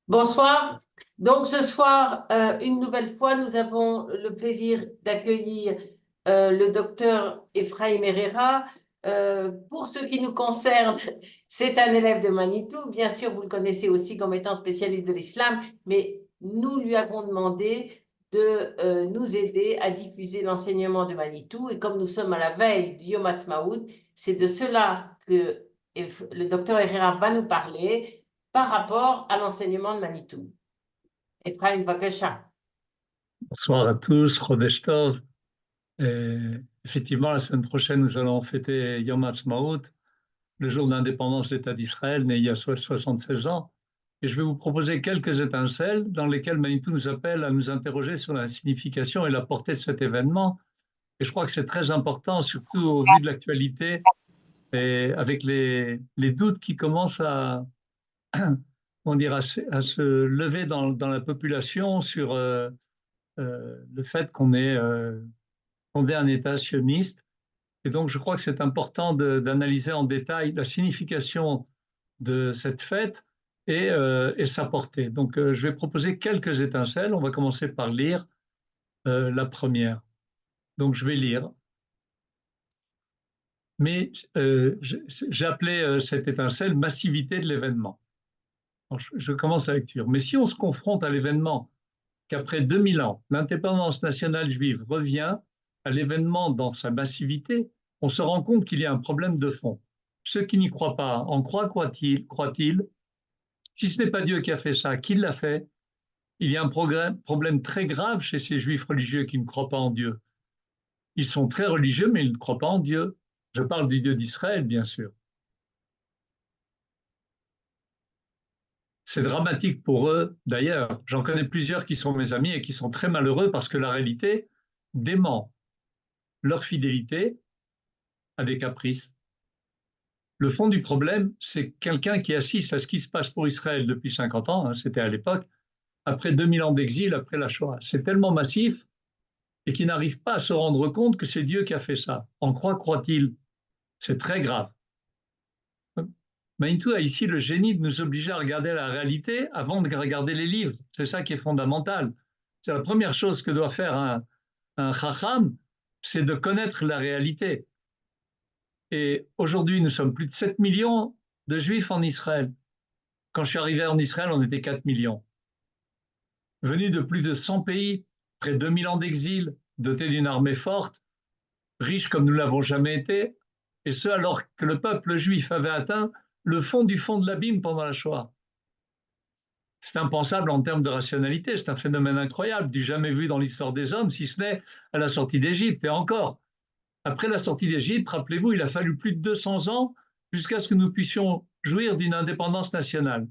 Bonsoir. Donc ce soir, une nouvelle fois, nous avons le plaisir d'accueillir le docteur Ephraim Herrera. Pour ce qui nous concerne, c'est un élève de Manitou. Bien sûr, vous le connaissez aussi comme étant spécialiste de l'islam, mais nous lui avons demandé de nous aider à diffuser l'enseignement de Manitou. Et comme nous sommes à la veille du Yom Ha'atzmaut, c'est de cela que le docteur Herrera va nous parler par rapport à l'enseignement de Manitou. Ephraim Vakasha. Bonsoir à tous, Chodesh Tov. Et effectivement, la semaine prochaine, nous allons fêter Yom Ha'atzmaut, le jour de l'indépendance de l'État d'Israël, né il y a 76 ans. Et je vais vous proposer quelques étincelles dans lesquelles Manitou nous appelle à nous interroger sur la signification et la portée de cet événement. Et je crois que c'est très important, surtout au vu de l'actualité et avec les doutes qui commencent à se lever dans la population sur le fait qu'on ait fondé un État sioniste. Et donc, je crois que c'est important d'analyser en détail la signification de cette fête et sa portée. Donc, je vais proposer quelques étincelles. On va commencer par lire la première. Donc, je vais lire. Mais j'ai appelé cette étincelle massivité de l'événement. Je commence la lecture. Mais si on se confronte à l'événement qu'après 2000 ans, l'indépendance nationale juive revient à l'événement dans sa massivité, on se rend compte qu'il y a un problème de fond. Ceux qui n'y croient pas en croient-ils? Si ce n'est pas Dieu qui a fait ça, qui l'a fait? Il y a un problème très grave chez ces juifs religieux qui ne croient pas en Dieu. Ils sont très religieux, mais ils ne croient pas en Dieu. Je parle du Dieu d'Israël, bien sûr. C'est dramatique pour eux. D'ailleurs, j'en connais plusieurs qui sont mes amis et qui sont très malheureux parce que la réalité dément leur fidélité à des caprices. Le fond du problème, c'est quelqu'un qui assiste à ce qui se passe pour Israël depuis 50 ans, hein, c'était à l'époque, après 2000 ans d'exil, après la Shoah. C'est tellement massif et qui n'arrive pas à se rendre compte que c'est Dieu qui a fait ça. En quoi croit-il? C'est très grave. Manitou a ici le génie de nous obliger à regarder la réalité avant de regarder les livres. C'est ça qui est fondamental. C'est la première chose que doit faire un chacham, c'est de connaître la réalité. Et aujourd'hui, nous sommes plus de 7 millions de juifs en Israël. Quand je suis arrivé en Israël, on était 4 millions. Venus de plus de 100 pays, près de 2000 ans d'exil, dotés d'une armée forte, riche comme nous l'avons jamais été, et ce alors que le peuple juif avait atteint le fond du fond de l'abîme pendant la Shoah. C'est impensable en termes de rationalité, c'est un phénomène incroyable, du jamais vu dans l'histoire des hommes, si ce n'est à la sortie d'Égypte. Et encore, après la sortie d'Égypte, rappelez-vous, il a fallu plus de 200 ans jusqu'à ce que nous puissions jouir d'une indépendance nationale.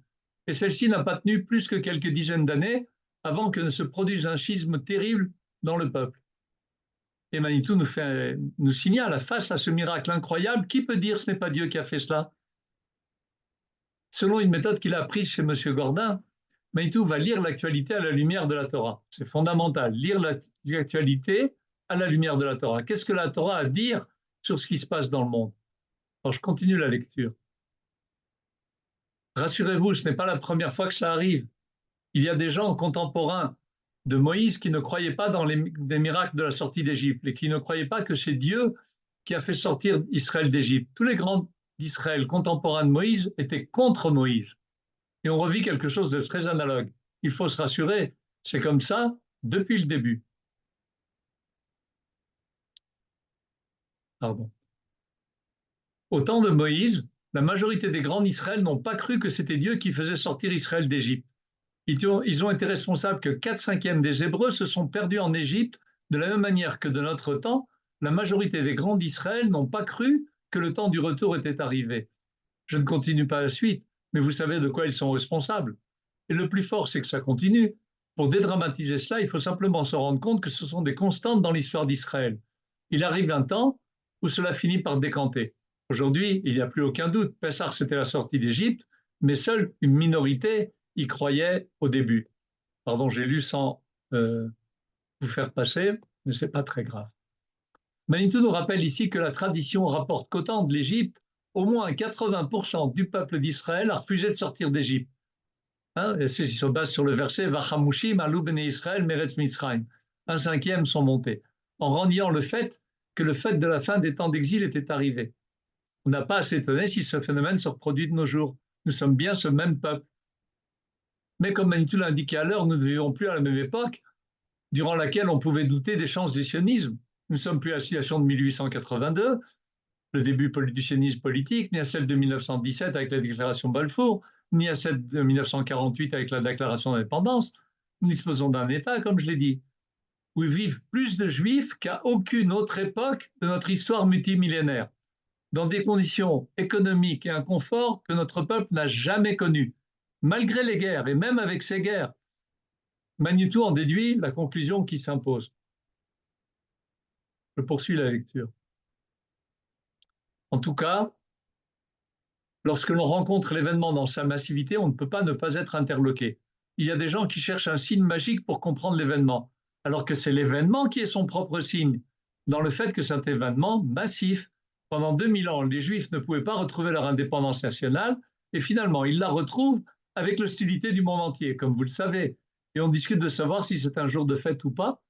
Et celle-ci n'a pas tenu plus que quelques dizaines d'années avant que ne se produise un schisme terrible dans le peuple. Et Manitou nous signale, face à ce miracle incroyable, qui peut dire ce n'est pas Dieu qui a fait cela? Selon une méthode qu'il a apprise chez M. Gordin, Manitou va lire l'actualité à la lumière de la Torah. C'est fondamental, lire l'actualité à la lumière de la Torah. Qu'est-ce que la Torah a à dire sur ce qui se passe dans le monde? Alors, je continue la lecture. Rassurez-vous, ce n'est pas la première fois que cela arrive. Il y a des gens contemporains de Moïse qui ne croyaient pas dans les miracles de la sortie d'Égypte et qui ne croyaient pas que c'est Dieu qui a fait sortir Israël d'Égypte. Tous les grands d'Israël contemporains de Moïse étaient contre Moïse. Et on revit quelque chose de très analogue. Il faut se rassurer, c'est comme ça depuis le début. Pardon. Au temps de Moïse, la majorité des grands d'Israël n'ont pas cru que c'était Dieu qui faisait sortir Israël d'Égypte. Ils ont été responsables que 4/5 des Hébreux se sont perdus en Égypte, de la même manière que de notre temps, la majorité des grands d'Israël n'ont pas cru que le temps du retour était arrivé. Je ne continue pas la suite, mais vous savez de quoi ils sont responsables. Et le plus fort, c'est que ça continue. Pour dédramatiser cela, il faut simplement se rendre compte que ce sont des constantes dans l'histoire d'Israël. Il arrive un temps où cela finit par décanter. Aujourd'hui, il n'y a plus aucun doute. Pessah, c'était la sortie d'Égypte, mais seule une minorité y croyait au début. Pardon, j'ai lu sans vous faire passer, mais ce n'est pas très grave. Manitou nous rappelle ici que la tradition rapporte qu'au temps de l'Égypte, au moins 80% du peuple d'Israël a refusé de sortir d'Égypte. Hein, et il se base sur le verset Vachamushim alou bnei Israël meretz Mitzrayim. Un cinquième sont montés, en reniant le fait que le fait de la fin des temps d'exil était arrivé. On n'a pas à s'étonner si ce phénomène se reproduit de nos jours. Nous sommes bien ce même peuple. Mais comme Manitou l'a indiqué à l'heure, nous ne vivons plus à la même époque, durant laquelle on pouvait douter des chances du sionisme. Nous ne sommes plus à la situation de 1882, le début du sionisme politique, ni à celle de 1917 avec la déclaration Balfour, ni à celle de 1948 avec la déclaration d'indépendance. Nous disposons d'un État, comme je l'ai dit, où vivent plus de juifs qu'à aucune autre époque de notre histoire multimillénaire, dans des conditions économiques et un confort que notre peuple n'a jamais connu. Malgré les guerres, et même avec ces guerres, Manitou en déduit la conclusion qui s'impose. Je poursuis la lecture. En tout cas, lorsque l'on rencontre l'événement dans sa massivité, on ne peut pas ne pas être interloqué. Il y a des gens qui cherchent un signe magique pour comprendre l'événement, alors que c'est l'événement qui est son propre signe, dans le fait que cet événement massif, pendant 2000 ans, les Juifs ne pouvaient pas retrouver leur indépendance nationale, et finalement, ils la retrouvent avec l'hostilité du monde entier, comme vous le savez. Et on discute de savoir si c'est un jour de fête ou pas.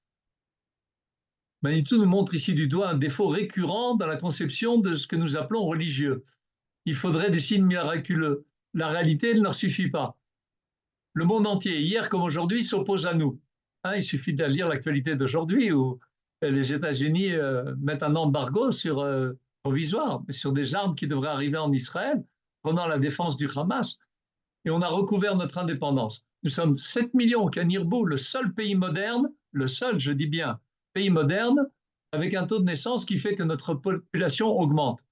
Manitou nous montre ici du doigt un défaut récurrent dans la conception de ce que nous appelons religieux. Il faudrait des signes miraculeux. La réalité ne leur suffit pas. Le monde entier, hier comme aujourd'hui, s'oppose à nous. Hein, il suffit de lire l'actualité d'aujourd'hui où les États-Unis mettent un embargo provisoire sur des armes qui devraient arriver en Israël, prenant la défense du Hamas. Et on a recouvert notre indépendance. Nous sommes 7 millions qu'à Nirbu, le seul pays moderne, le seul, je dis bien, pays moderne, avec un taux de naissance qui fait que notre population augmente.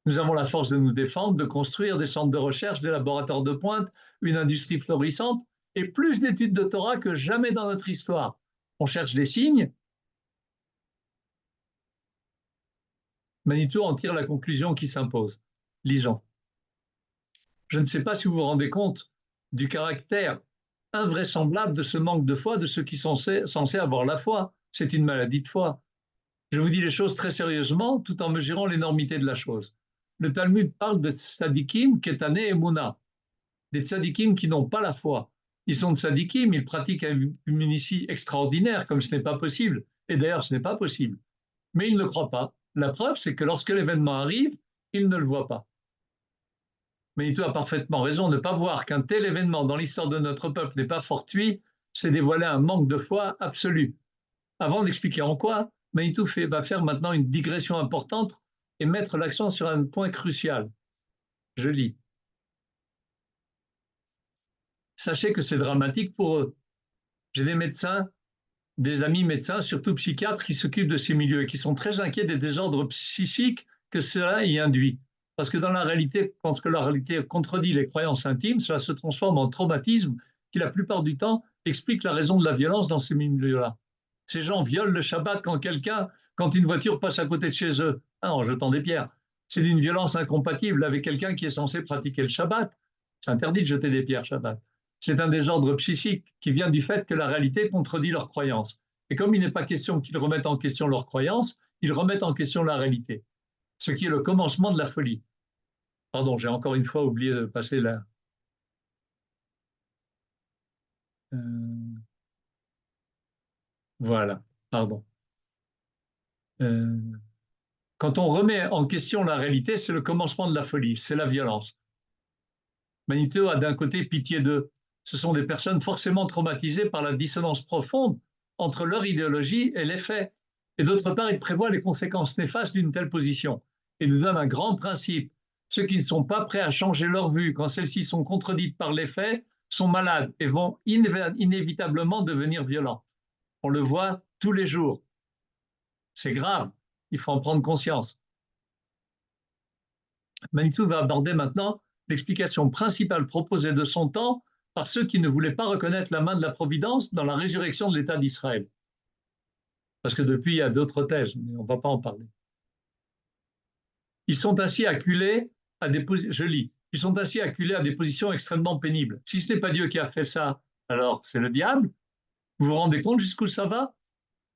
Nous avons la force de nous défendre, de construire des centres de recherche, des laboratoires de pointe, une industrie florissante et plus d'études de Torah que jamais dans notre histoire. On cherche des signes. Manitou en tire la conclusion qui s'impose. Lisons. Je ne sais pas si vous vous rendez compte du caractère invraisemblable de ce manque de foi de ceux qui sont censés avoir la foi. C'est une maladie de foi. Je vous dis les choses très sérieusement tout en mesurant l'énormité de la chose. Le Talmud parle de tzadikim, ketané et mouna, des tzadikim qui n'ont pas la foi. Ils sont tzadikim, ils pratiquent une munitie extraordinaire, comme ce n'est pas possible. Et d'ailleurs, ce n'est pas possible. Mais ils ne croient pas. La preuve, c'est que lorsque l'événement arrive, ils ne le voient pas. Manitou a parfaitement raison. Ne pas voir qu'un tel événement dans l'histoire de notre peuple n'est pas fortuit, c'est dévoiler un manque de foi absolu. Avant d'expliquer en quoi, Manitou va faire maintenant une digression importante et mettre l'accent sur un point crucial. Je lis. Sachez que c'est dramatique pour eux. J'ai des médecins, des amis médecins, surtout psychiatres, qui s'occupent de ces milieux et qui sont très inquiets des désordres psychiques que cela y induit. Parce que dans la réalité, quand la réalité contredit les croyances intimes, cela se transforme en traumatisme qui, la plupart du temps, explique la raison de la violence dans ces milieux-là. Ces gens violent le Shabbat quand une voiture passe à côté de chez eux, hein, en jetant des pierres. C'est d'une violence incompatible avec quelqu'un qui est censé pratiquer le Shabbat. C'est interdit de jeter des pierres Shabbat. C'est un désordre psychique qui vient du fait que la réalité contredit leurs croyances. Et comme il n'est pas question qu'ils remettent en question leurs croyances, ils remettent en question la réalité, ce qui est le commencement de la folie. Pardon, j'ai encore une fois oublié de passer là. Voilà, pardon. Quand on remet en question la réalité, c'est le commencement de la folie, c'est la violence. Manitou a d'un côté pitié d'eux. Ce sont des personnes forcément traumatisées par la dissonance profonde entre leur idéologie et les faits. Et d'autre part, il prévoit les conséquences néfastes d'une telle position et nous donne un grand principe. Ceux qui ne sont pas prêts à changer leur vue quand celles-ci sont contredites par les faits sont malades et vont inévitablement devenir violents. On le voit tous les jours. C'est grave, il faut en prendre conscience. Manitou va aborder maintenant l'explication principale proposée de son temps par ceux qui ne voulaient pas reconnaître la main de la Providence dans la résurrection de l'État d'Israël. Parce que depuis, il y a d'autres thèses, mais on ne va pas en parler. Ils sont ainsi acculés à des positions extrêmement pénibles. Si ce n'est pas Dieu qui a fait ça, alors c'est le diable. Vous vous rendez compte jusqu'où ça va?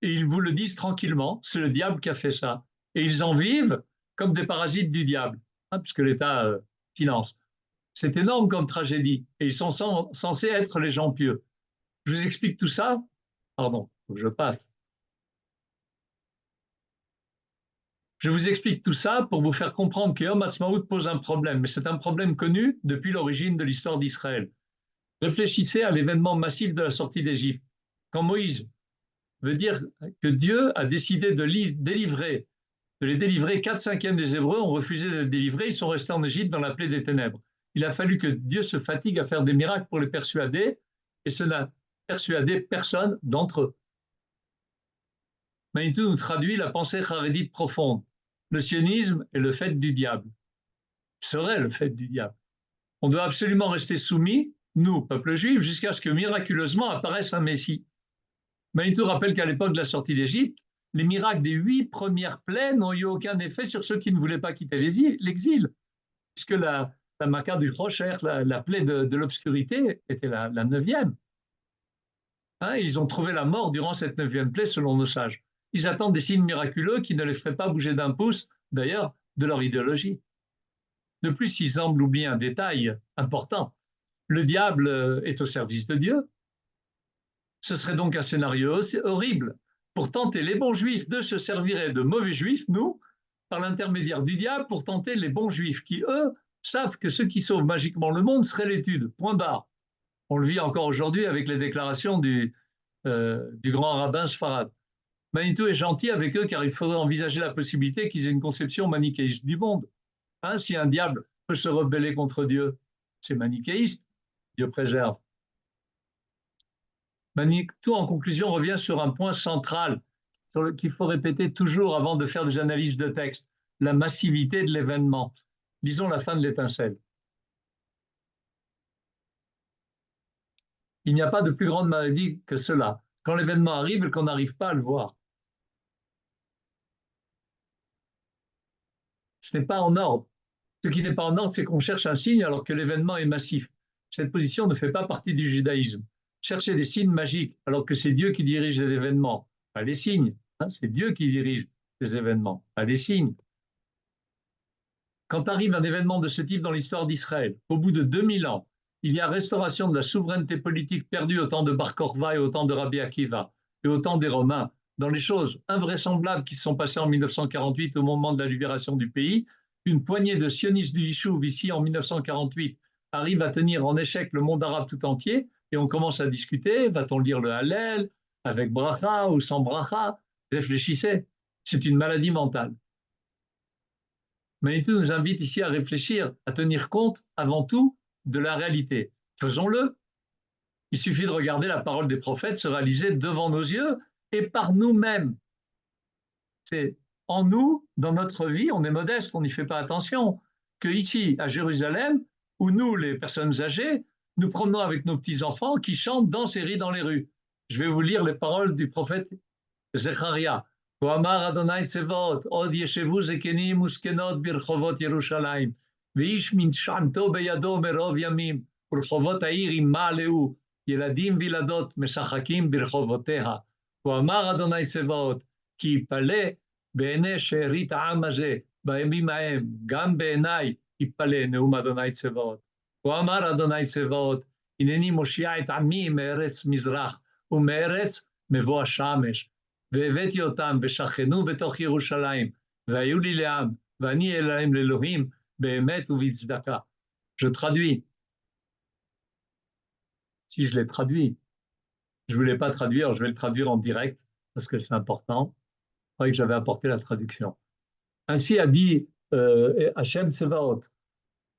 Et ils vous le disent tranquillement, c'est le diable qui a fait ça. Et ils en vivent comme des parasites du diable, hein, puisque l'État finance. C'est énorme comme tragédie. Et ils sont censés être les gens pieux. Je vous explique tout ça. Pardon, faut que je passe. Je vous explique tout ça pour vous faire comprendre que Yom Ha'atzmaut pose un problème, mais c'est un problème connu depuis l'origine de l'histoire d'Israël. Réfléchissez à l'événement massif de la sortie d'Égypte. Quand Moïse veut dire que Dieu a décidé de les délivrer, 4/5 des Hébreux ont refusé de les délivrer, ils sont restés en Égypte dans la plaie des ténèbres. Il a fallu que Dieu se fatigue à faire des miracles pour les persuader, et cela n'a persuadé personne d'entre eux. Manitou nous traduit la pensée charédite profonde. Le sionisme est le fait du diable, serait le fait du diable. On doit absolument rester soumis, nous, peuple juif, jusqu'à ce que miraculeusement apparaisse un Messie. Manitou rappelle qu'à l'époque de la sortie d'Égypte, les miracles des 8 premières plaies n'ont eu aucun effet sur ceux qui ne voulaient pas quitter l'exil, puisque la Maca du Rocher, la plaie de l'obscurité, était la 9e. Hein, ils ont trouvé la mort durant cette 9e plaie, selon nos sages. Ils attendent des signes miraculeux qui ne les feraient pas bouger d'un pouce, d'ailleurs, de leur idéologie. De plus, ils semblent oublier un détail important. Le diable est au service de Dieu. Ce serait donc un scénario horrible. Pour tenter les bons juifs, Dieu se servirait de mauvais juifs, nous, par l'intermédiaire du diable, pour tenter les bons juifs, qui, eux, savent que ce qui sauve magiquement le monde serait l'étude. Point barre. On le vit encore aujourd'hui avec les déclarations du grand rabbin Sfarad. Manitou est gentil avec eux car il faudrait envisager la possibilité qu'ils aient une conception manichéiste du monde. Hein, si un diable peut se rebeller contre Dieu, c'est manichéiste. Dieu préserve. Manitou, en conclusion, revient sur un point central qu'il faut répéter toujours avant de faire des analyses de texte, la massivité de l'événement. Lisons la fin de l'étincelle. Il n'y a pas de plus grande maladie que cela, quand l'événement arrive et qu'on n'arrive pas à le voir. Ce n'est pas en ordre. Ce qui n'est pas en ordre, c'est qu'on cherche un signe alors que l'événement est massif. Cette position ne fait pas partie du judaïsme. Chercher des signes magiques alors que c'est Dieu qui dirige les événements, pas les signes. Hein, c'est Dieu qui dirige les événements, pas les signes. Quand arrive un événement de ce type dans l'histoire d'Israël, au bout de 2000 ans, il y a restauration de la souveraineté politique perdue au temps de Bar Kokhba et au temps de Rabbi Akiva et au temps des Romains, dans les choses invraisemblables qui se sont passées en 1948 au moment de la libération du pays, une poignée de sionistes du Yishuv ici en 1948 arrive à tenir en échec le monde arabe tout entier et on commence à discuter, va-t-on lire le Hallel avec bracha ou sans bracha? Réfléchissez, c'est une maladie mentale. Manitou nous invite ici à réfléchir, à tenir compte avant tout de la réalité. Faisons-le. Il suffit de regarder la parole des prophètes se réaliser devant nos yeux et par nous-mêmes. C'est en nous, dans notre vie, on est modeste, on n'y fait pas attention, que ici, à Jérusalem, où nous, les personnes âgées, nous promenons avec nos petits-enfants qui chantent, dansent et rient dans les rues. Je vais vous lire les paroles du prophète Zecharia. ואמר אדוני צבאות, עוד ישבו זקנים וזקנות ברחובות ירושלים, ואיש מנשמתו בידו מרוב ימים, ורחובות העיר ימלאו, ילדים וילדות משחקים ברחובותיה. ואמר אדוני צבאות, כי יפלא בעיני שארית העם הזה בימים ההם, גם בעיניי יפלא נאום אדוני צבאות. ואמר אדוני צבאות, הנני מושיע את עמי מארץ מזרח, ומארץ מבוא השמש. והבאתי אותם ושכנו בתוך ירושלים, והיו לי לעם, ואני אהיה להם לאלוהים באמת ובצדקה. Je traduis. Si je l'ai traduit, je ne voulais pas traduire, je vais le traduire en direct, parce que c'est important. Je croyais que j'avais apporté la traduction. Ainsi a dit Hachem Tsevaot.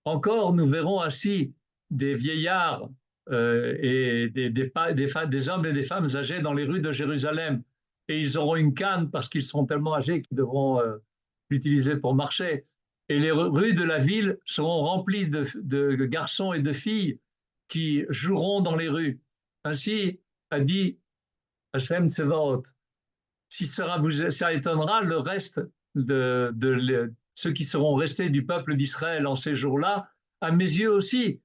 Encore, nous verrons assis des vieillards et des hommes et des femmes âgés dans les rues de Jérusalem, et ils auront une canne parce qu'ils seront tellement âgés qu'ils devront l'utiliser pour marcher. Et les rues de la ville seront remplies de garçons et de filles qui joueront dans les rues. Ainsi a dit Hachem Tsevaot. Si ça étonnera le reste de ceux qui seront restés du peuple d'Israël en ces jours-là, à mes yeux aussi,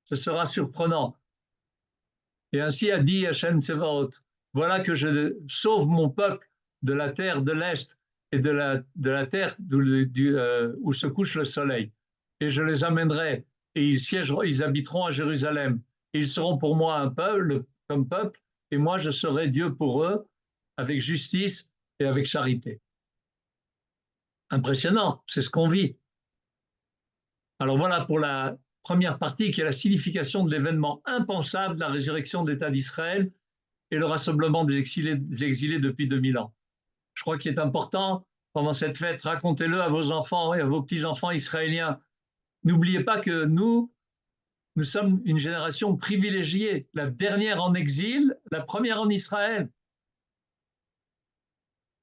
ce sera surprenant. Et ainsi a dit Hachem Tsevaot. Voilà que je sauve mon peuple de la terre de l'Est et de la terre où se couche le soleil. Et je les amènerai et ils habiteront à Jérusalem. Et ils seront pour moi un peuple, comme peuple, et moi je serai Dieu pour eux, avec justice et avec charité. Impressionnant, c'est ce qu'on vit. Alors voilà pour la première partie qui est la signification de l'événement impensable de la résurrection de l'État d'Israël et le rassemblement des exilés depuis 2000 ans. Je crois qu'il est important, pendant cette fête, racontez-le à vos enfants et à vos petits-enfants israéliens. N'oubliez pas que nous sommes une génération privilégiée, la dernière en exil, la première en Israël.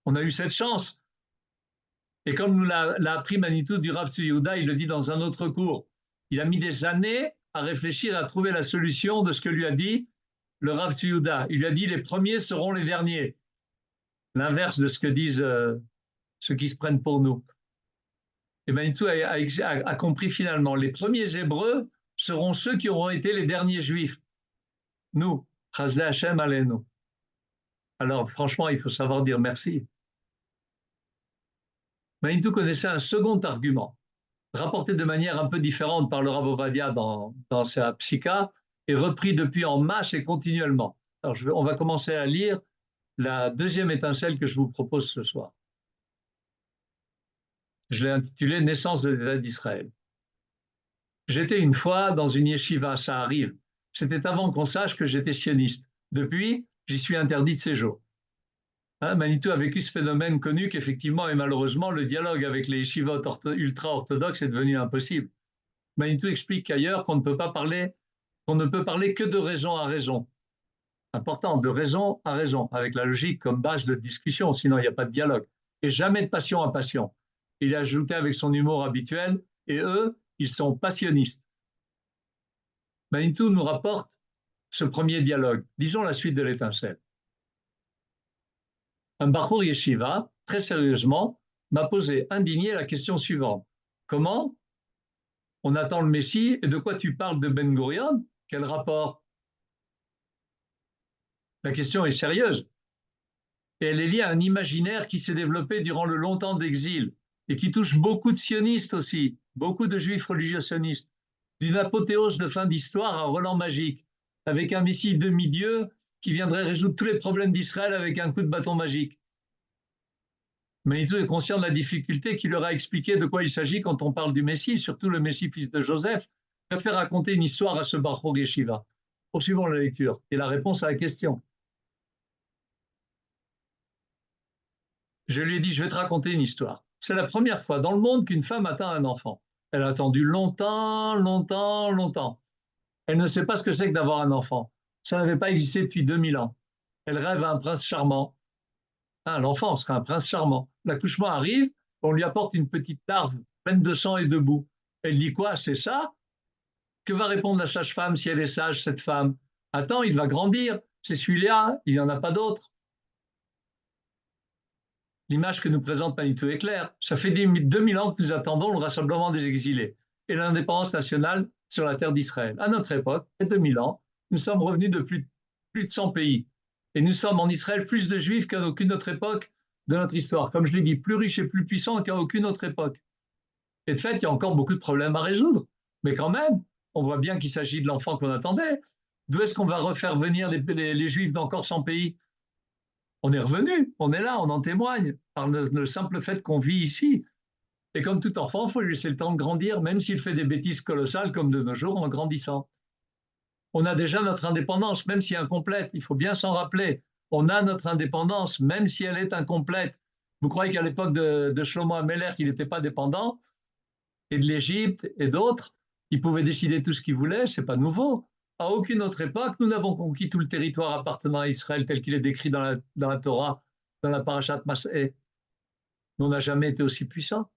On a eu cette chance. Et comme nous l'a appris Manitou du Rav Tzvi Yehuda, il le dit dans un autre cours, il a mis des années à réfléchir, à trouver la solution de ce que lui a dit le Rav Tzvi Yehuda. Il lui a dit les premiers seront les derniers. L'inverse de ce que disent ceux qui se prennent pour nous. Et Manitou a compris finalement, les premiers Hébreux seront ceux qui auront été les derniers Juifs. Nous, Chazle Hashem Aleinu. Alors franchement, il faut savoir dire merci. Manitou connaissait un second argument, rapporté de manière un peu différente par le Rav Ovadia dans sa Psycha, et repris depuis en masse et continuellement. Alors on va commencer à lire la deuxième étincelle que je vous propose ce soir. Je l'ai intitulé Naissance de l'État d'Israël. J'étais une fois dans une yeshiva, ça arrive. C'était avant qu'on sache que j'étais sioniste. Depuis, j'y suis interdit de séjour. Manitou a vécu ce phénomène connu qu'effectivement et malheureusement, le dialogue avec les yeshivot ultra-orthodoxes est devenu impossible. Manitou explique qu'ailleurs, qu'on ne peut parler que de raison à raison. Important, de raison à raison, avec la logique comme base de discussion, sinon il n'y a pas de dialogue. Et jamais de passion à passion. Il a ajouté avec son humour habituel, et eux, ils sont passionnistes. Manitou nous rapporte ce premier dialogue. Disons la suite de l'étincelle. Un Bachour Yeshiva, très sérieusement, m'a posé indigné la question suivante. Comment on attend le Messie et de quoi tu parles de Ben Gurion? Quel rapport? La question est sérieuse. Et elle est liée à un imaginaire qui s'est développé durant le long temps d'exil et qui touche beaucoup de sionistes aussi, beaucoup de juifs religieux sionistes, d'une apothéose de fin d'histoire à Roland magique, avec un Messie demi-dieu qui viendrait résoudre tous les problèmes d'Israël avec un coup de bâton magique. Manitou est conscient de la difficulté qui leur a expliqué de quoi il s'agit quand on parle du Messie, surtout le Messie fils de Joseph, préfère raconter une histoire à ce Bachour Yeshiva. Poursuivons la lecture et la réponse à la question. Je lui ai dit, je vais te raconter une histoire. C'est la première fois dans le monde qu'une femme atteint un enfant. Elle a attendu longtemps, longtemps, longtemps. Elle ne sait pas ce que c'est que d'avoir un enfant. Ça n'avait pas existé depuis 2000 ans. Elle rêve à un prince charmant. L'enfant sera un prince charmant. L'accouchement arrive, on lui apporte une petite larve pleine de sang et de boue. Elle dit quoi? C'est ça? Que va répondre la sage-femme si elle est sage, cette femme? Attends, il va grandir. C'est celui-là, il n'y en a pas d'autre. L'image que nous présente Manitou est claire. Ça fait 2000 ans que nous attendons le rassemblement des exilés et l'indépendance nationale sur la terre d'Israël. À notre époque, il y a 2000 ans, nous sommes revenus de plus de 100 pays. Et nous sommes en Israël plus de juifs qu'à aucune autre époque de notre histoire. Comme je l'ai dit, plus riches et plus puissants qu'à aucune autre époque. Et de fait, il y a encore beaucoup de problèmes à résoudre. Mais quand même, on voit bien qu'il s'agit de l'enfant qu'on attendait. D'où est-ce qu'on va refaire venir les juifs d'encore 100 pays? On est revenu, on est là, on en témoigne, par le simple fait qu'on vit ici. Et comme tout enfant, il faut lui laisser le temps de grandir, même s'il fait des bêtises colossales comme de nos jours en grandissant. On a déjà notre indépendance, même si incomplète. Il faut bien s'en rappeler. On a notre indépendance, même si elle est incomplète. Vous croyez qu'à l'époque de Shlomo Améler, qu'il n'était pas dépendant, et de l'Égypte et d'autres, il pouvait décider tout ce qu'il voulait, c'est pas nouveau. À aucune autre époque, nous n'avons conquis tout le territoire appartenant à Israël tel qu'il est décrit dans la Torah, dans la Parashat Mas'eh. On n'a jamais été aussi puissants.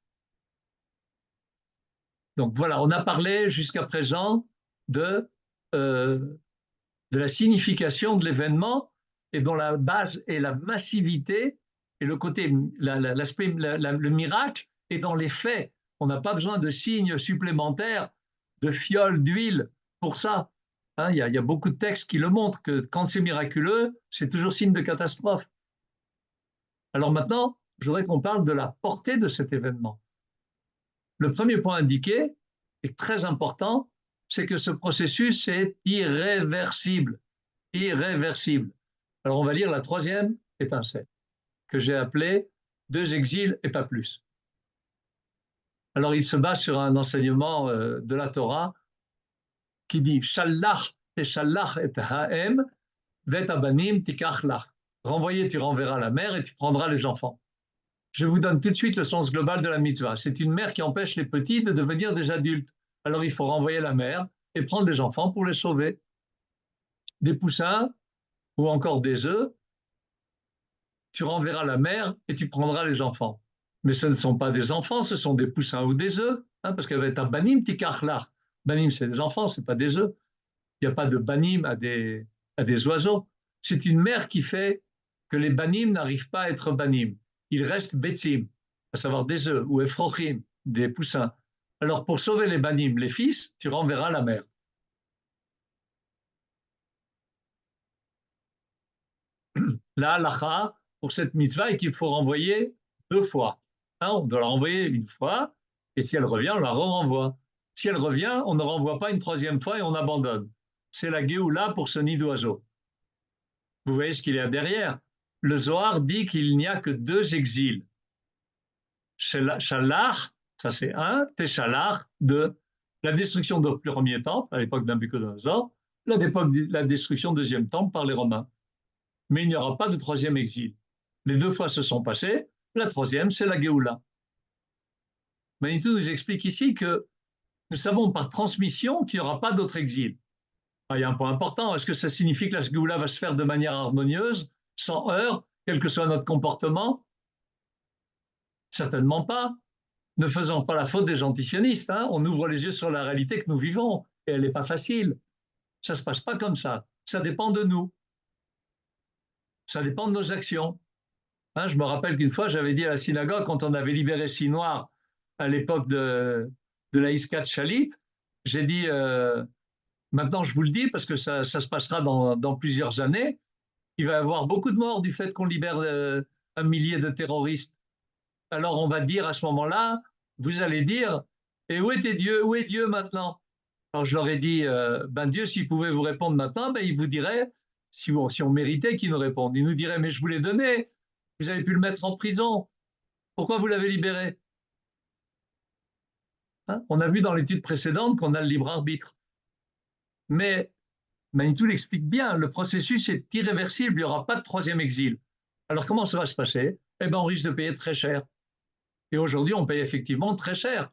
Donc voilà, on a parlé jusqu'à présent de la signification de l'événement et dont la base est la massivité et le côté, l'aspect, le miracle est dans les faits. On n'a pas besoin de signes supplémentaires, de fioles d'huile pour ça. Il y a beaucoup de textes qui le montrent que quand c'est miraculeux, c'est toujours signe de catastrophe. Alors maintenant, je voudrais qu'on parle de la portée de cet événement. Le premier point indiqué est très important, c'est que ce processus est irréversible. Irréversible. Alors on va lire la troisième étincelle, que j'ai appelée deux exils et pas plus. Alors il se base sur un enseignement de la Torah qui dit Shalach teshalach et ha'em vet abanim tikach lach. Renvoyer, tu renverras la mère et tu prendras les enfants. Je vous donne tout de suite le sens global de la mitzvah. C'est une mère qui empêche les petits de devenir des adultes. Alors il faut renvoyer la mère et prendre les enfants pour les sauver. Des poussins ou encore des œufs, tu renverras la mère et tu prendras les enfants. Mais ce ne sont pas des enfants, ce sont des poussins ou des œufs, parce qu'il y avait un banim tikach lach. Banim, c'est des enfants, ce n'est pas des œufs. Il n'y a pas de banim à des oiseaux. C'est une mère qui fait que les banim n'arrivent pas à être banim. Ils restent betzim, à savoir des œufs, ou efrochim, des poussins. Alors pour sauver les banim, les fils, tu renverras la mère. La halacha pour cette mitzvah est qu'il faut renvoyer deux fois. On doit la renvoyer une fois, et si elle revient, on la renvoie. Si elle revient, on ne renvoie pas une troisième fois et on abandonne. C'est la Géoula pour ce nid d'oiseau. Vous voyez ce qu'il y a derrière. Le Zohar dit qu'il n'y a que deux exils. Shalach, ça c'est un, Teshalach, deux. La destruction du premier temple, à l'époque d'Nabuchodonosor, la destruction du deuxième temple par les Romains. Mais il n'y aura pas de troisième exil. Les deux fois se sont passées, la troisième, c'est la Géoula. Manitou nous explique ici que nous savons par transmission qu'il n'y aura pas d'autre exil. Il y a un point important, est-ce que ça signifie que la Géoula va se faire de manière harmonieuse, sans heurts, quel que soit notre comportement? Certainement pas. Ne faisons pas la faute des antisionistes. On ouvre les yeux sur la réalité que nous vivons, et elle n'est pas facile. Ça ne se passe pas comme ça. Ça dépend de nous. Ça dépend de nos actions. Je me rappelle qu'une fois, j'avais dit à la synagogue, quand on avait libéré Sinoir à l'époque de la Iskat Shalit, j'ai dit, maintenant je vous le dis, parce que ça se passera dans plusieurs années, il va y avoir beaucoup de morts du fait qu'on libère un millier de terroristes. Alors on va dire à ce moment-là, vous allez dire, et où était Dieu? Où est Dieu maintenant? Alors je leur ai dit, Dieu, s'il pouvait vous répondre maintenant, il vous dirait, si on méritait qu'il nous réponde, il nous dirait, mais je vous l'ai donné, vous avez pu le mettre en prison, pourquoi vous l'avez libéré? On a vu dans l'étude précédente qu'on a le libre arbitre. Mais Manitou l'explique bien, le processus est irréversible, il n'y aura pas de troisième exil. Alors comment ça va se passer? On risque de payer très cher. Et aujourd'hui, on paye effectivement très cher.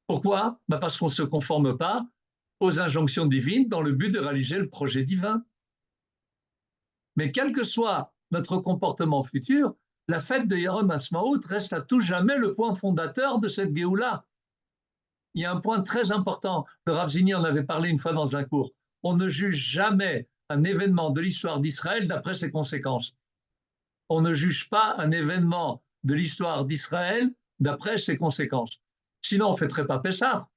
Pourquoi? Parce qu'on ne se conforme pas aux injonctions divines dans le but de réaliser le projet divin. Mais quel que soit notre comportement futur, la fête de Yom Ha'atzmaut reste à tout jamais le point fondateur de cette Géoula. Il y a un point très important, le Rav Zini en avait parlé une fois dans un cours. On ne juge jamais un événement de l'histoire d'Israël d'après ses conséquences. On ne juge pas un événement de l'histoire d'Israël d'après ses conséquences. Sinon, on ne fêterait pas Pessah.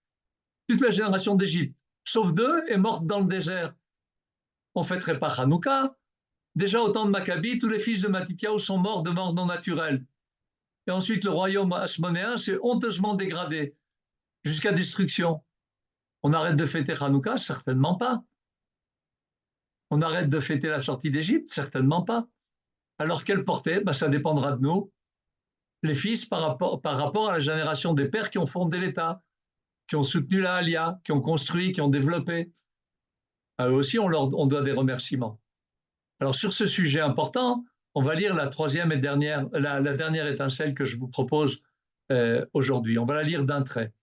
Toute la génération d'Égypte, sauf deux, est morte dans le désert. On ne fêterait pas Hanouka. Déjà, au temps de Maccabi, tous les fils de Matityahu sont morts de mort non naturelle. Et ensuite, le royaume hashmonéen s'est honteusement dégradé jusqu'à destruction. On arrête de fêter Hanouka? Certainement pas. On arrête de fêter la sortie d'Égypte? Certainement pas. Alors, quelle portée? Ça dépendra de nous, les fils, par rapport à la génération des pères qui ont fondé l'État, qui ont soutenu la Aliyah, qui ont construit, qui ont développé. À eux aussi, on doit des remerciements. Alors, sur ce sujet important, on va lire la troisième et dernière, la dernière étincelle que je vous propose aujourd'hui. On va la lire d'un trait.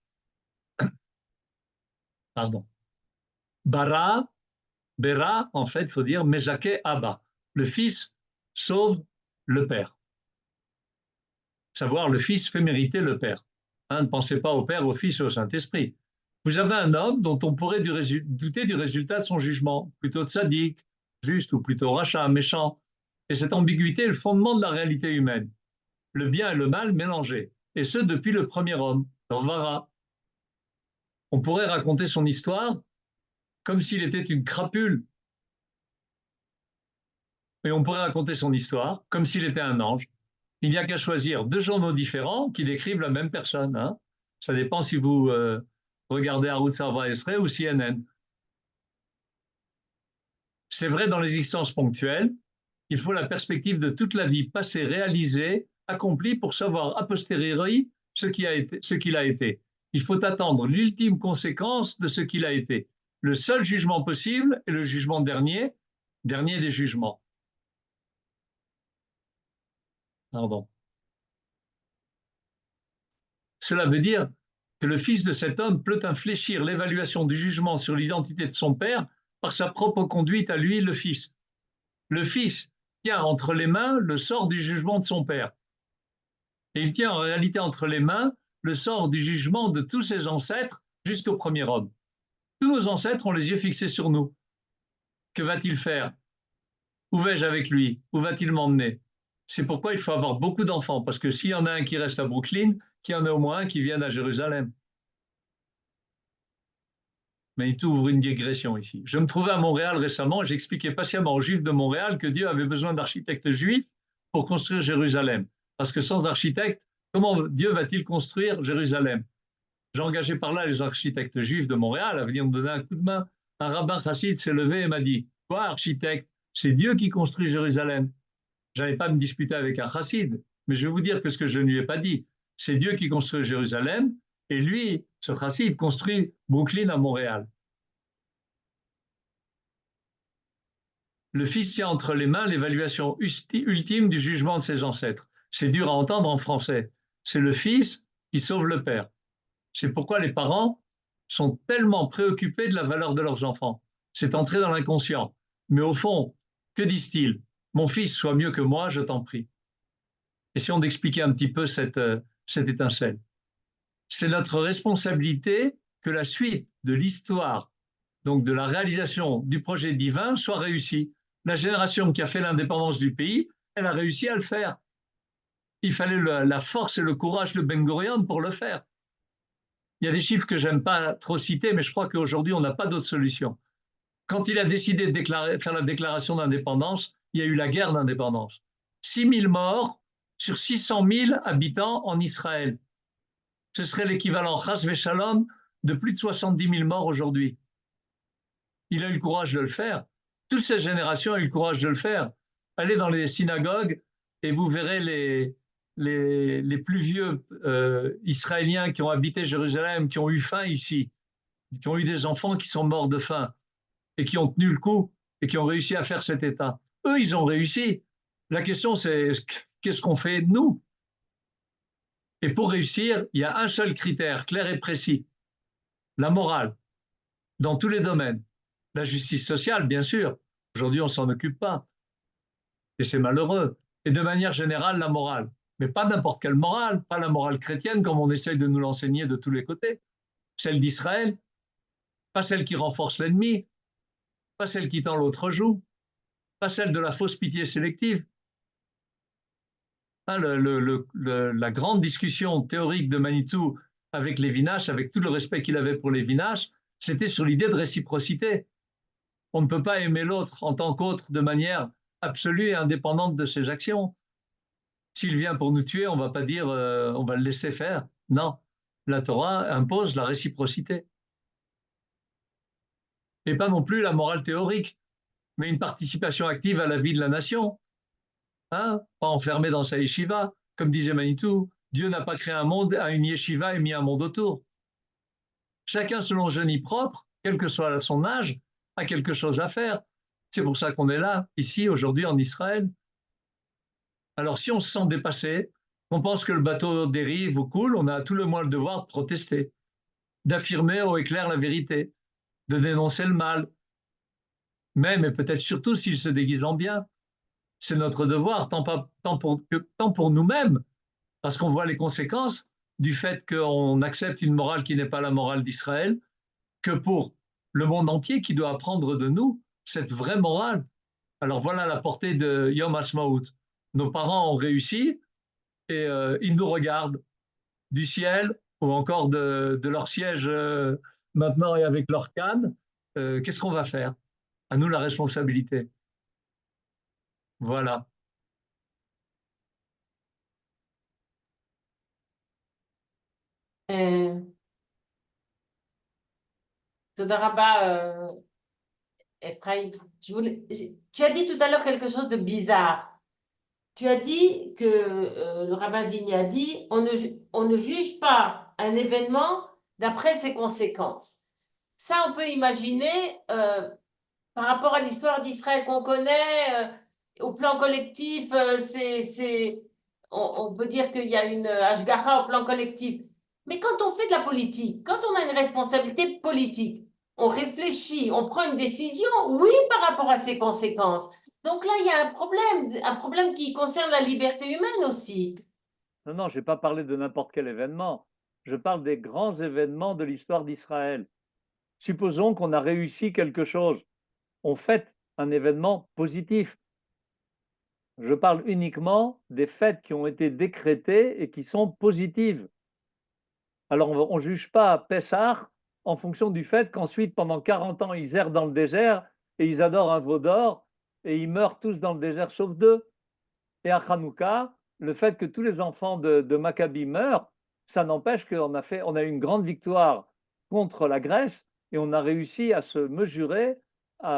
Pardon. Bara, Bera, en fait, il faut dire Mezake Abba. Le fils sauve le père. Savoir, le fils fait mériter le père. Ne pensez pas au père, au fils et au Saint-Esprit. Vous avez un homme dont on pourrait douter du résultat de son jugement, plutôt sadique, juste ou plutôt rachat, méchant. Et cette ambiguïté est le fondement de la réalité humaine. Le bien et le mal mélangés, et ce depuis le premier homme, Vara. On pourrait raconter son histoire comme s'il était une crapule. Et on pourrait raconter son histoire comme s'il était un ange. Il n'y a qu'à choisir deux journaux différents qui décrivent la même personne. Ça dépend si vous Regardez Arutz Arba Esrei ou CNN. C'est vrai dans les existences ponctuelles. Il faut la perspective de toute la vie passée, réalisée, accomplie pour savoir a posteriori ce qu'il a été. Il faut attendre l'ultime conséquence de ce qu'il a été. Le seul jugement possible est le jugement dernier, dernier des jugements. Pardon. Cela veut dire que le fils de cet homme peut infléchir l'évaluation du jugement sur l'identité de son père par sa propre conduite à lui, le fils. Le fils tient entre les mains le sort du jugement de son père. Et il tient en réalité entre les mains le sort du jugement de tous ses ancêtres jusqu'au premier homme. Tous nos ancêtres ont les yeux fixés sur nous. Que va-t-il faire? Où vais-je avec lui? Où va-t-il m'emmener? C'est pourquoi il faut avoir beaucoup d'enfants, parce que s'il y en a un qui reste à Brooklyn, qu'il y en a au moins un qui vienne à Jérusalem. Mais il ouvre une digression ici. Je me trouvais à Montréal récemment et j'expliquais patiemment aux Juifs de Montréal que Dieu avait besoin d'architectes juifs pour construire Jérusalem. Parce que sans architectes, comment Dieu va-t-il construire Jérusalem? J'ai engagé par là les architectes juifs de Montréal à venir me donner un coup de main. Un rabbin chassid s'est levé et m'a dit, quoi architecte? C'est Dieu qui construit Jérusalem. Je n'allais pas me disputer avec un chassid, mais je vais vous dire que ce que je ne lui ai pas dit, c'est Dieu qui construit Jérusalem, et lui, ce chassid, construit Brooklyn à Montréal. Le Fils tient entre les mains l'évaluation ultime du jugement de ses ancêtres. C'est dur à entendre en français. C'est le Fils qui sauve le Père. C'est pourquoi les parents sont tellement préoccupés de la valeur de leurs enfants. C'est entré dans l'inconscient. Mais au fond, que disent-ils? Mon fils, sois mieux que moi, je t'en prie. Essayons d'expliquer un petit peu cette étincelle. C'est notre responsabilité que la suite de l'histoire, donc de la réalisation du projet divin, soit réussie. La génération qui a fait l'indépendance du pays, elle a réussi à le faire. Il fallait la force et le courage de Ben Gurion pour le faire. Il y a des chiffres que j'aime pas trop citer, mais je crois qu'aujourd'hui, on n'a pas d'autre solution. Quand il a décidé de faire la déclaration d'indépendance, il y a eu la guerre d'indépendance. 6 000 morts sur 600 000 habitants en Israël. Ce serait l'équivalent, chas v'shalom, de plus de 70 000 morts aujourd'hui. Il a eu le courage de le faire. Toute cette génération a eu le courage de le faire. Allez dans les synagogues et vous verrez les plus vieux Israéliens qui ont habité Jérusalem, qui ont eu faim ici, qui ont eu des enfants qui sont morts de faim et qui ont tenu le coup et qui ont réussi à faire cet État. Eux, ils ont réussi. La question, c'est qu'est-ce qu'on fait nous? Et pour réussir, il y a un seul critère clair et précis, la morale, dans tous les domaines. La justice sociale, bien sûr. Aujourd'hui, on ne s'en occupe pas. Et c'est malheureux. Et de manière générale, la morale. Mais pas n'importe quelle morale, pas la morale chrétienne comme on essaye de nous l'enseigner de tous les côtés. Celle d'Israël, pas celle qui renforce l'ennemi, pas celle qui tend l'autre joue, pas celle de la fausse pitié sélective. Hein, la grande discussion théorique de Manitou avec Lévinas, avec tout le respect qu'il avait pour Lévinas, c'était sur l'idée de réciprocité. On ne peut pas aimer l'autre en tant qu'autre de manière absolue et indépendante de ses actions. S'il vient pour nous tuer, on ne va pas dire on va le laisser faire. Non, la Torah impose la réciprocité. Et pas non plus la morale théorique, mais une participation active à la vie de la nation. Hein, pas enfermé dans sa yeshiva. Comme disait Manitou, Dieu n'a pas créé un monde à une yeshiva et mis un monde autour. Chacun selon génie propre, quel que soit son âge, a quelque chose à faire. C'est pour ça qu'on est là, ici, aujourd'hui, en Israël. Alors, si on se sent dépassé, qu'on pense que le bateau dérive ou coule, on a tout le moins le devoir de protester, d'affirmer haut et clair la vérité, de dénoncer le mal, même et peut-être surtout s'il se déguise en bien. C'est notre devoir, tant pour nous-mêmes, parce qu'on voit les conséquences du fait qu'on accepte une morale qui n'est pas la morale d'Israël, que pour le monde entier qui doit apprendre de nous cette vraie morale. Alors voilà la portée de Yom Ha'atzmaut. Nos parents ont réussi et ils nous regardent du ciel ou encore de leur siège maintenant et avec leur canne. Qu'est-ce qu'on va faire? À nous la responsabilité. Voilà. Euh, Toda Rabba, Ephraim, tu as dit tout à l'heure quelque chose de bizarre. Tu as dit que le rabbin Zini a dit on ne juge pas un événement d'après ses conséquences. Ça, on peut imaginer par rapport à l'histoire d'Israël qu'on connaît, au plan collectif, on peut dire qu'il y a une Ashgara au plan collectif. Mais quand on fait de la politique, quand on a une responsabilité politique, on réfléchit, on prend une décision, oui, par rapport à ses conséquences. Donc là, il y a un problème qui concerne la liberté humaine aussi. Non, non, je n'ai pas parlé de n'importe quel événement. Je parle des grands événements de l'histoire d'Israël. Supposons qu'on a réussi quelque chose. On fête un événement positif. Je parle uniquement des fêtes qui ont été décrétées et qui sont positives. Alors, on ne juge pas Pessah en fonction du fait qu'ensuite, pendant 40 ans, ils errent dans le désert et ils adorent un veau d'or et ils meurent tous dans le désert sauf 2. Et à Hanouka, le fait que tous les enfants de Maccabi meurent, ça n'empêche qu'on a eu une grande victoire contre la Grèce et on a réussi à se mesurer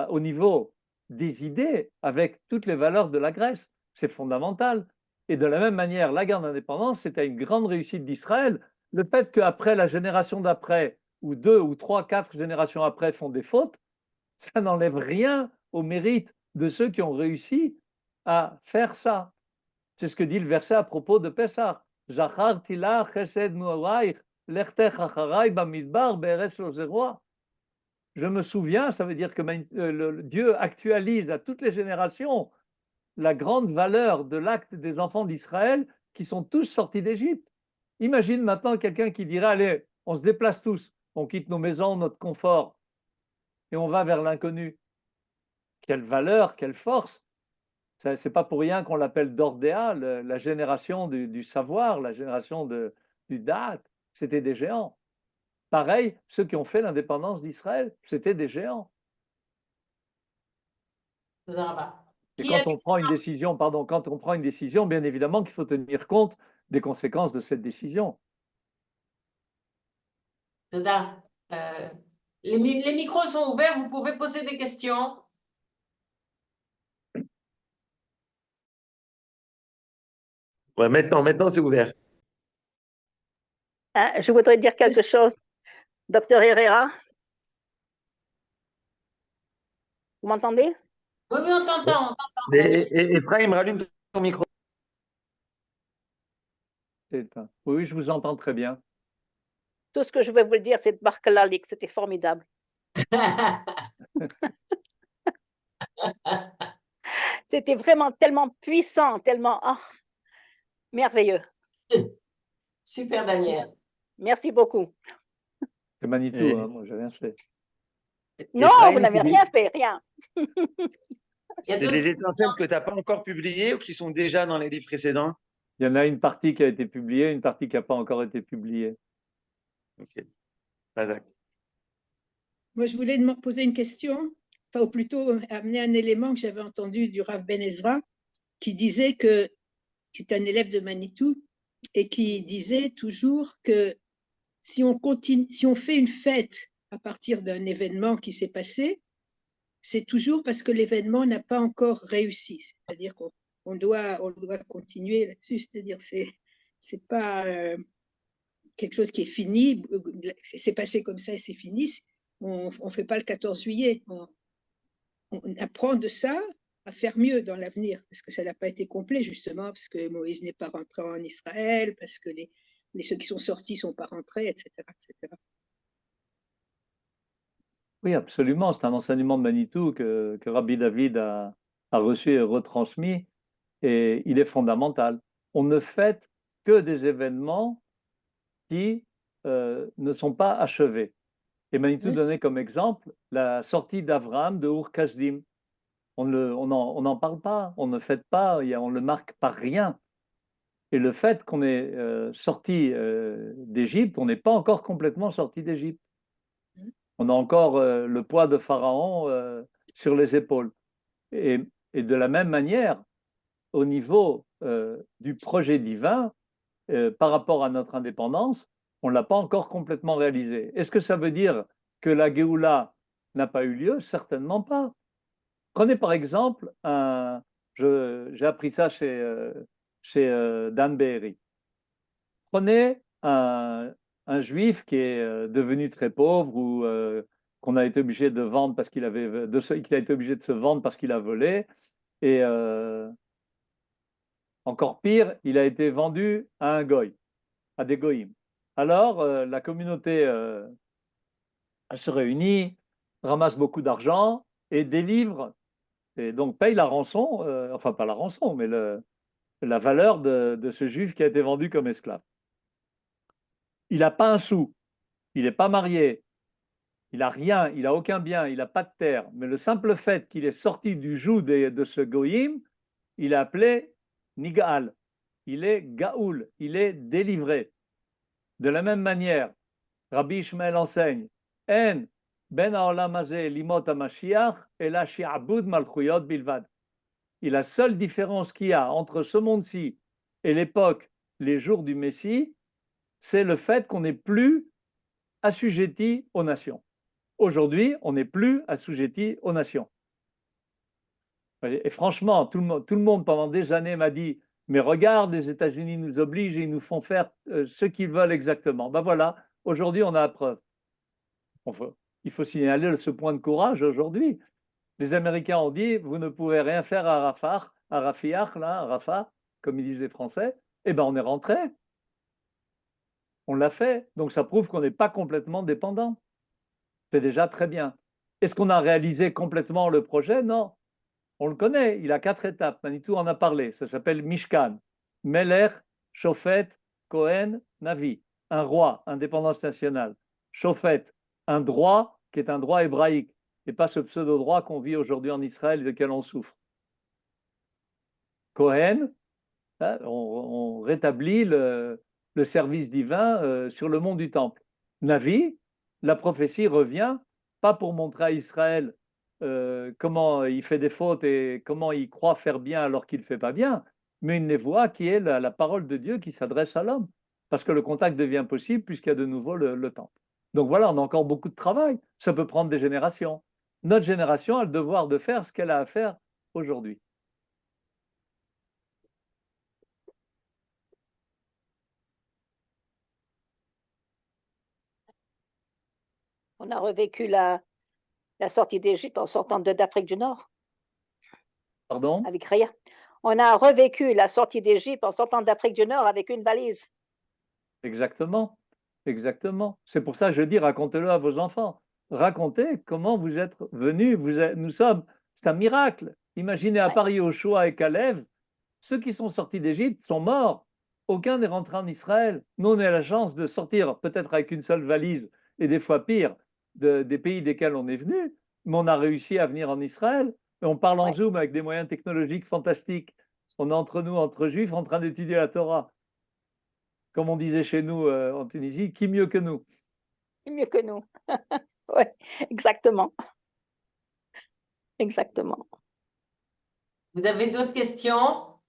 au niveau des idées avec toutes les valeurs de la Grèce. C'est fondamental. Et de la même manière, la guerre d'indépendance, c'était une grande réussite d'Israël. Le fait qu'après la génération d'après, ou 2 ou 3, 4 générations après font des fautes, ça n'enlève rien au mérite de ceux qui ont réussi à faire ça. C'est ce que dit le verset à propos de Pessah. Zacharti la chesed noraich, lechtech acharai bamidbar be'eretz lo zeroa. Je me souviens, ça veut dire que Dieu actualise à toutes les générations la grande valeur de l'acte des enfants d'Israël qui sont tous sortis d'Égypte. Imagine maintenant quelqu'un qui dirait, allez, on se déplace tous, on quitte nos maisons, notre confort, et on va vers l'inconnu. Quelle valeur, quelle force! Ce n'est pas pour rien qu'on l'appelle Dordéa, la génération du savoir, la génération du Da'at. C'était des géants. Pareil, ceux qui ont fait l'indépendance d'Israël, c'était des géants. Et quand on prend une décision, bien évidemment qu'il faut tenir compte des conséquences de cette décision. Les micros sont ouverts, vous pouvez poser des questions. Ouais, maintenant c'est ouvert. Je voudrais dire quelque chose. Docteur Herrera, vous m'entendez? Oui, on t'entend. Ephraim, rallume ton micro. Oui, je vous entends très bien. Tout ce que je vais vous dire, c'est de Barkalalik, c'était formidable. C'était vraiment tellement puissant, tellement merveilleux. Super, Daniel. Merci beaucoup. C'est Manitou, moi, j'ai rien fait. Non, Ephraim, vous n'avez rien fait, rien. C'est des étincelles que tu n'as pas encore publiées ou qui sont déjà dans les livres précédents? Il y en a une partie qui a été publiée, une partie qui n'a pas encore été publiée. Ok. Razak. Moi, je voulais me poser une question, enfin, ou plutôt amener un élément que j'avais entendu du Rav Ben Ezra, qui disait que, c'est un élève de Manitou, et qui disait toujours que si on fait une fête à partir d'un événement qui s'est passé, c'est toujours parce que l'événement n'a pas encore réussi. C'est-à-dire qu'on doit continuer là-dessus, c'est-à-dire c'est pas quelque chose qui est fini, c'est passé comme ça et c'est fini. On ne fait pas le 14 juillet. On apprend de ça à faire mieux dans l'avenir, parce que ça n'a pas été complet, justement, parce que Moïse n'est pas rentré en Israël, parce que ceux qui sont sortis ne sont pas rentrés, etc., etc. Oui, absolument. C'est un enseignement de Manitou que Rabbi David a reçu et retransmis, et il est fondamental. On ne fête que des événements qui ne sont pas achevés. Et Manitou donnait comme exemple la sortie d'Abraham de Ur-Kasdim. On n'en parle pas, on ne fête pas, on ne le marque par rien. Et le fait qu'on est sorti d'Égypte, on n'est pas encore complètement sorti d'Égypte. On a encore le poids de Pharaon sur les épaules. Et de la même manière, au niveau du projet divin, par rapport à notre indépendance, on ne l'a pas encore complètement réalisé. Est-ce que ça veut dire que la Géoula n'a pas eu lieu? Certainement pas. Prenez par exemple, j'ai appris ça chez Dan Be'eri. Prenez un juif qui est devenu très pauvre ou qu'on a été obligé de vendre parce qu'il qu'il a été obligé de se vendre parce qu'il a volé. Et encore pire, il a été vendu à un goy, à des goïms. Alors, la communauté se réunit, ramasse beaucoup d'argent et délivre, et donc paye la rançon, enfin pas la rançon, mais la valeur de ce juif qui a été vendu comme esclave. Il n'a pas un sou, il n'est pas marié, il n'a rien, il n'a aucun bien, il n'a pas de terre, mais le simple fait qu'il est sorti du joug de ce goïm, il est appelé Nigal, il est Gaoul, il est délivré. De la même manière, Rabbi Ishmael enseigne, En ben haolam hazeh limot hamashiach ela shi'abud malchuyot bilvad. Et la seule différence qu'il y a entre ce monde-ci et l'époque, les jours du Messie, c'est le fait qu'on n'est plus assujetti aux nations. Aujourd'hui, on n'est plus assujetti aux nations. Et franchement, tout le monde pendant des années m'a dit, mais regarde, les États-Unis nous obligent et ils nous font faire ce qu'ils veulent exactement. Ben voilà, aujourd'hui, on a la preuve. Il faut signaler ce point de courage aujourd'hui. Les Américains ont dit, vous ne pouvez rien faire à Rafah, à Rafiach, là, à Rafah, comme ils disent les Français. Eh bien, on est rentré. On l'a fait. Donc, ça prouve qu'on n'est pas complètement dépendant. C'est déjà très bien. Est-ce qu'on a réalisé complètement le projet? Non. On le connaît. Il a 4 étapes. Manitou en a parlé. Ça s'appelle Mishkan. Melech, Shofet, Kohen, Navi. Un roi, indépendance nationale. Shofet, un droit qui est un droit hébraïque et pas ce pseudo-droit qu'on vit aujourd'hui en Israël et lequel on souffre. Kohen, on rétablit le service divin sur le mont du temple. Navi, la prophétie revient, pas pour montrer à Israël comment il fait des fautes et comment il croit faire bien alors qu'il ne fait pas bien, mais une névoie qui est la parole de Dieu qui s'adresse à l'homme, parce que le contact devient possible puisqu'il y a de nouveau le temple. Donc voilà, on a encore beaucoup de travail. Ça peut prendre des générations. Notre génération a le devoir de faire ce qu'elle a à faire aujourd'hui. On a revécu la sortie d'Égypte en sortant d'Afrique du Nord. Pardon? Avec rien. On a revécu la sortie d'Égypte en sortant d'Afrique du Nord avec une valise. Exactement. Exactement. C'est pour ça que je dis, racontez-le à vos enfants. Racontez comment vous êtes venus. C'est un miracle. Imaginez à Paris, Yoshua et Caleb, ceux qui sont sortis d'Égypte sont morts. Aucun n'est rentré en Israël. Nous, on a la chance de sortir peut-être avec une seule valise et des fois pire des pays desquels on est venu, mais on a réussi à venir en Israël. Et on parle en Zoom avec des moyens technologiques fantastiques. On est entre nous, entre juifs, en train d'étudier la Torah. Comme on disait chez nous en Tunisie, qui mieux que nous? Qui mieux que nous? Oui, exactement. Exactement. Vous avez d'autres questions?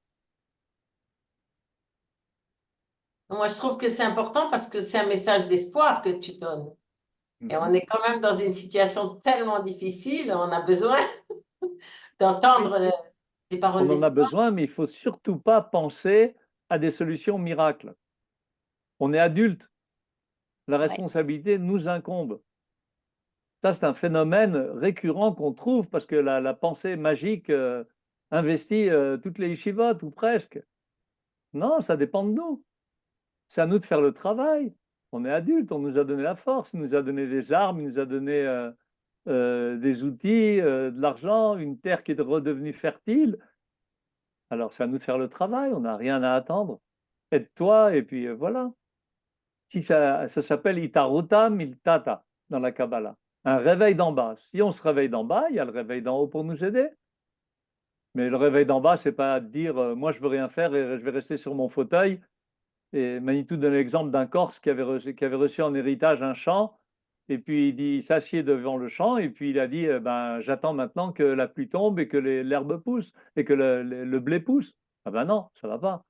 Moi, je trouve que c'est important parce que c'est un message d'espoir que tu donnes. Et on est quand même dans une situation tellement difficile, on a besoin d'entendre des paroles d'espoir. On en a besoin, mais il ne faut surtout pas penser à des solutions miracles. On est adultes. La responsabilité nous incombe. Ça, c'est un phénomène récurrent qu'on trouve parce que la pensée magique investit toutes les yeshivot ou presque. Non, ça dépend de nous. C'est à nous de faire le travail. On est adultes, on nous a donné la force, il nous a donné des armes, il nous a donné des outils, de l'argent, une terre qui est redevenue fertile. Alors, c'est à nous de faire le travail, on n'a rien à attendre. Aide-toi, et puis voilà. Si ça s'appelle Itaruta Miltata dans la Kabbalah. Un réveil d'en bas. Si on se réveille d'en bas, il y a le réveil d'en haut pour nous aider. Mais le réveil d'en bas, c'est pas de dire moi je veux rien faire et je vais rester sur mon fauteuil. Et Manitou donne l'exemple d'un Corse qui avait reçu en héritage un champ, et puis il s'assied devant le champ, et puis il a dit j'attends maintenant que la pluie tombe et que l'herbe pousse et que le blé pousse. Ah ben non, ça va pas.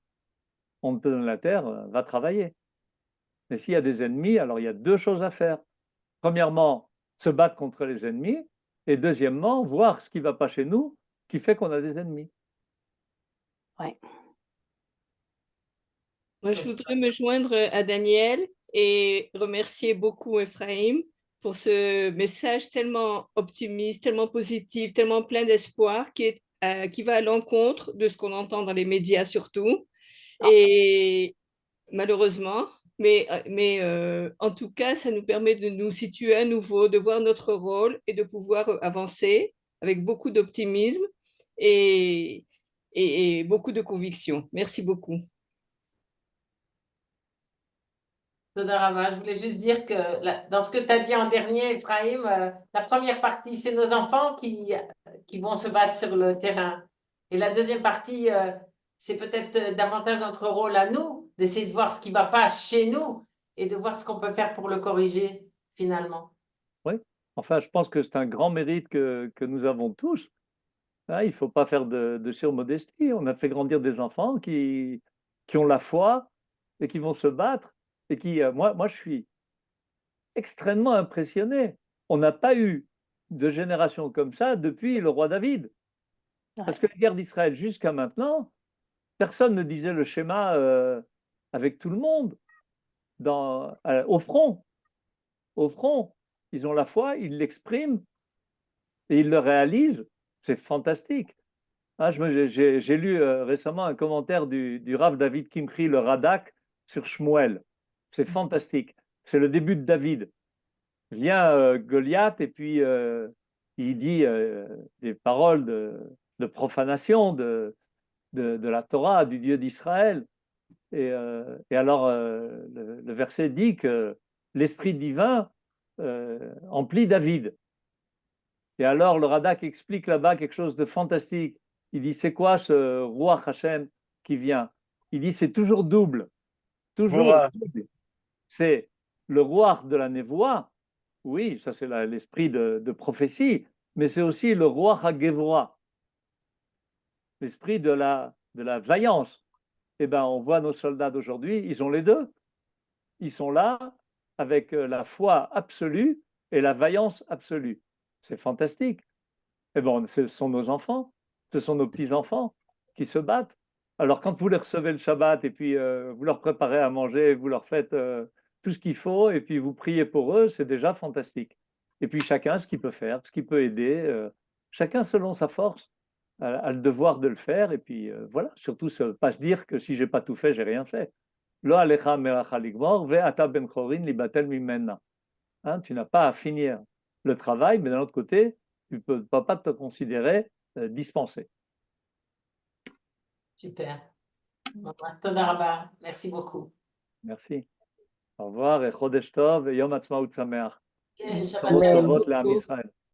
On te donne la terre, va travailler. Mais s'il y a des ennemis, alors il y a 2 choses à faire. Premièrement, se battre contre les ennemis, et deuxièmement, voir ce qui ne va pas chez nous, qui fait qu'on a des ennemis. Ouais. Moi, je voudrais me joindre à Daniel et remercier beaucoup Ephraim pour ce message tellement optimiste, tellement positif, tellement plein d'espoir qui va à l'encontre de ce qu'on entend dans les médias surtout. Et malheureusement, mais en tout cas, ça nous permet de nous situer à nouveau, de voir notre rôle et de pouvoir avancer avec beaucoup d'optimisme et beaucoup de conviction. Merci beaucoup. Je voulais juste dire que dans ce que tu as dit en dernier, Ephraim, la première partie, c'est nos enfants qui vont se battre sur le terrain. Et la deuxième partie, c'est peut-être davantage notre rôle à nous, d'essayer de voir ce qui ne va pas chez nous et de voir ce qu'on peut faire pour le corriger finalement. Oui, enfin, je pense que c'est un grand mérite que nous avons tous. Hein, il ne faut pas faire de surmodestie. On a fait grandir des enfants qui ont la foi et qui vont se battre. Et qui, moi, je suis extrêmement impressionné. On n'a pas eu de génération comme ça depuis le roi David. Parce que la guerre d'Israël, jusqu'à maintenant, personne ne disait le schéma avec tout le monde au front. Au front, ils ont la foi, ils l'expriment et ils le réalisent. C'est fantastique. Hein, j'ai lu récemment un commentaire du Rav David Kimchi, le Radak, sur Shmuel. C'est fantastique. C'est le début de David. Vient Goliath et puis il dit des paroles de profanation de la Torah, du Dieu d'Israël. Et alors, le verset dit que l'Esprit divin emplit David. Et alors, le Radak explique là-bas quelque chose de fantastique. Il dit, c'est quoi ce roi Hachem qui vient? Il dit, c'est toujours double. Toujours double. C'est le roi de la névoie. Oui, ça c'est l'esprit de prophétie. Mais c'est aussi le roi Hagevra. L'esprit de la vaillance. Eh bien, on voit nos soldats d'aujourd'hui, ils ont les deux. Ils sont là avec la foi absolue et la vaillance absolue. C'est fantastique. Eh bien, ce sont nos enfants, ce sont nos petits-enfants qui se battent. Alors, quand vous les recevez le Shabbat et puis vous leur préparez à manger, vous leur faites tout ce qu'il faut et puis vous priez pour eux, c'est déjà fantastique. Et puis, chacun ce qu'il peut faire, ce qu'il peut aider, chacun selon sa force a le devoir de le faire. Et puis, voilà, surtout ne pas se dire que si je n'ai pas tout fait, je n'ai rien fait. Lo alecha melacha ligmor ve'ata ben chorin libatel mimena. Tu n'as pas à finir le travail, mais d'un autre côté, tu ne peux pas te considérer dispensé. Super. Merci beaucoup. Merci. Au revoir et Chodesh Tov et Yom Ha'atzmaut Sameach. Shabbat Tous shalom. Tovot le'Am Yisrael.